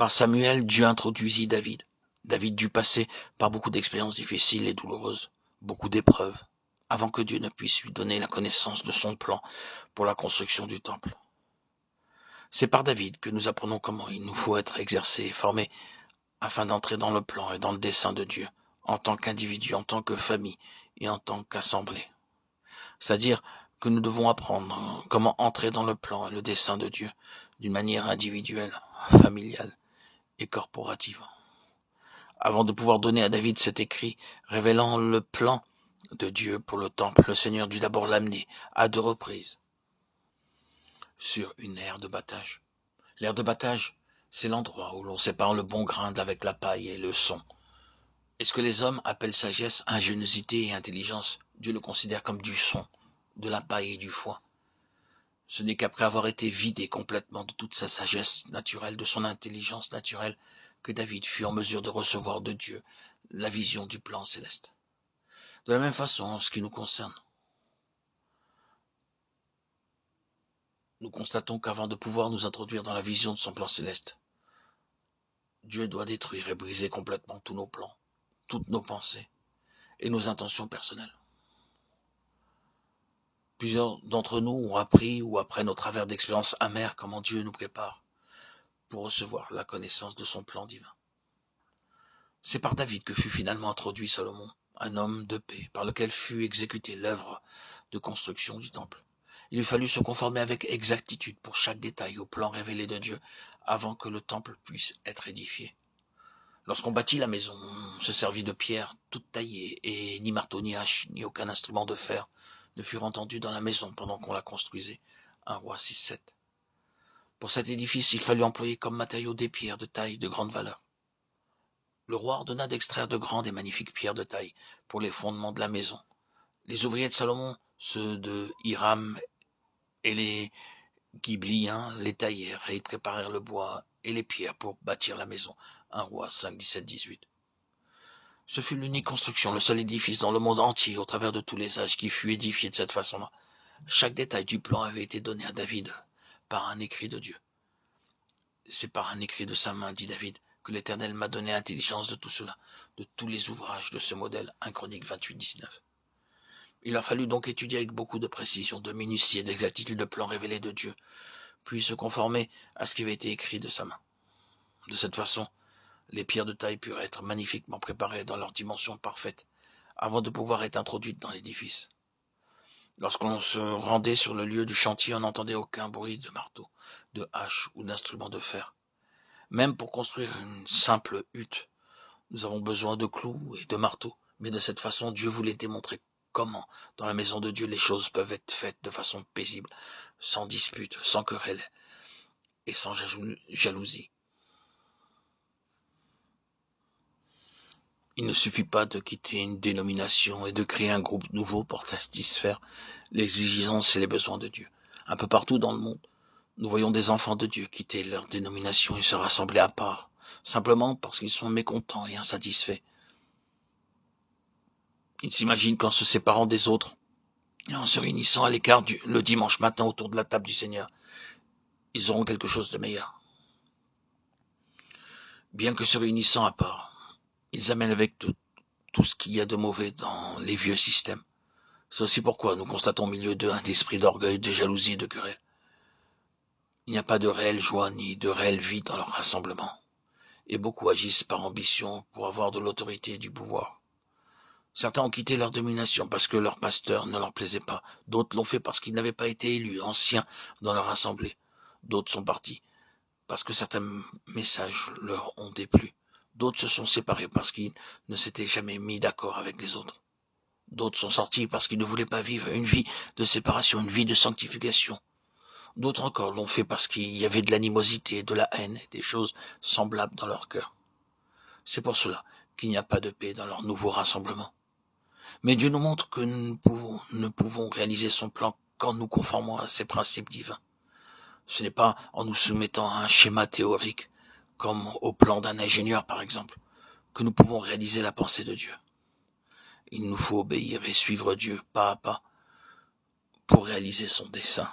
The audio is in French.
Par Samuel, Dieu introduisit David. David dut passer par beaucoup d'expériences difficiles et douloureuses, beaucoup d'épreuves, avant que Dieu ne puisse lui donner la connaissance de son plan pour la construction du temple. C'est par David que nous apprenons comment il nous faut être exercés et formés afin d'entrer dans le plan et dans le dessein de Dieu, en tant qu'individu, en tant que famille et en tant qu'assemblée. C'est-à-dire que nous devons apprendre comment entrer dans le plan et le dessein de Dieu d'une manière individuelle, familiale et corporative. Avant de pouvoir donner à David cet écrit révélant le plan de Dieu pour le temple, le Seigneur dut d'abord l'amener à 2 reprises sur une aire de battage. L'aire de battage, c'est l'endroit où l'on sépare le bon grain d'avec la paille et le son. Et ce que les hommes appellent sagesse, ingéniosité et intelligence, Dieu le considère comme du son, de la paille et du foin. Ce n'est qu'après avoir été vidé complètement de toute sa sagesse naturelle, de son intelligence naturelle, que David fut en mesure de recevoir de Dieu la vision du plan céleste. De la même façon, en ce qui nous concerne, nous constatons qu'avant de pouvoir nous introduire dans la vision de son plan céleste, Dieu doit détruire et briser complètement tous nos plans, toutes nos pensées et nos intentions personnelles. Plusieurs d'entre nous ont appris ou apprennent au travers d'expériences amères comment Dieu nous prépare pour recevoir la connaissance de son plan divin. C'est par David que fut finalement introduit Salomon, un homme de paix, par lequel fut exécutée l'œuvre de construction du temple. Il lui fallut se conformer avec exactitude pour chaque détail au plan révélé de Dieu avant que le temple puisse être édifié. Lorsqu'on bâtit la maison, on se servit de pierres toutes taillées et ni marteau, ni hache, ni aucun instrument de fer ne furent entendus dans la maison pendant qu'on la construisait. 1 Roi 6-7. Pour cet édifice, il fallut employer comme matériaux des pierres de taille de grande valeur. Le roi ordonna d'extraire de grandes et magnifiques pierres de taille pour les fondements de la maison. Les ouvriers de Salomon, ceux de Hiram et les Ghibliens, les taillèrent et ils préparèrent le bois et les pierres pour bâtir la maison. 1 Roi 5, 17, 18. Ce fut l'unique construction, le seul édifice dans le monde entier, au travers de tous les âges, qui fut édifié de cette façon-là. Chaque détail du plan avait été donné à David par un écrit de Dieu. C'est par un écrit de sa main, dit David, que l'Éternel m'a donné intelligence de tout cela, de tous les ouvrages de ce modèle. 1 Chronique 28, 19. Il a fallu donc étudier avec beaucoup de précision, de minutie et d'exactitude le plan révélé de Dieu, puis se conformer à ce qui avait été écrit de sa main. De cette façon, les pierres de taille purent être magnifiquement préparées dans leur dimension parfaite, avant de pouvoir être introduites dans l'édifice. Lorsqu'on se rendait sur le lieu du chantier, on n'entendait aucun bruit de marteau, de hache ou d'instrument de fer. Même pour construire une simple hutte, nous avons besoin de clous et de marteaux. Mais de cette façon, Dieu voulait démontrer comment, dans la maison de Dieu, les choses peuvent être faites de façon paisible, sans dispute, sans querelle et sans jalousie. Il ne suffit pas de quitter une dénomination et de créer un groupe nouveau pour satisfaire les exigences et les besoins de Dieu. Un peu partout dans le monde, nous voyons des enfants de Dieu quitter leur dénomination et se rassembler à part, simplement parce qu'ils sont mécontents et insatisfaits. Ils s'imaginent qu'en se séparant des autres et en se réunissant à l'écart le dimanche matin autour de la table du Seigneur, ils auront quelque chose de meilleur. Bien que se réunissant à part, ils amènent avec tout ce qu'il y a de mauvais dans les vieux systèmes. C'est aussi pourquoi nous constatons au milieu d'eux un esprit d'orgueil, de jalousie et de querelle. Il n'y a pas de réelle joie ni de réelle vie dans leur rassemblement. Et beaucoup agissent par ambition pour avoir de l'autorité et du pouvoir. Certains ont quitté leur domination parce que leur pasteur ne leur plaisait pas. D'autres l'ont fait parce qu'ils n'avaient pas été élus, anciens, dans leur assemblée. D'autres sont partis parce que certains messages leur ont déplu. D'autres se sont séparés parce qu'ils ne s'étaient jamais mis d'accord avec les autres. D'autres sont sortis parce qu'ils ne voulaient pas vivre une vie de séparation, une vie de sanctification. D'autres encore l'ont fait parce qu'il y avait de l'animosité, de la haine et des choses semblables dans leur cœur. C'est pour cela qu'il n'y a pas de paix dans leur nouveau rassemblement. Mais Dieu nous montre que nous ne pouvons réaliser son plan qu'en nous conformant à ses principes divins. Ce n'est pas en nous soumettant à un schéma théorique, comme au plan d'un ingénieur par exemple, que nous pouvons réaliser la pensée de Dieu. Il nous faut obéir et suivre Dieu pas à pas pour réaliser son dessein.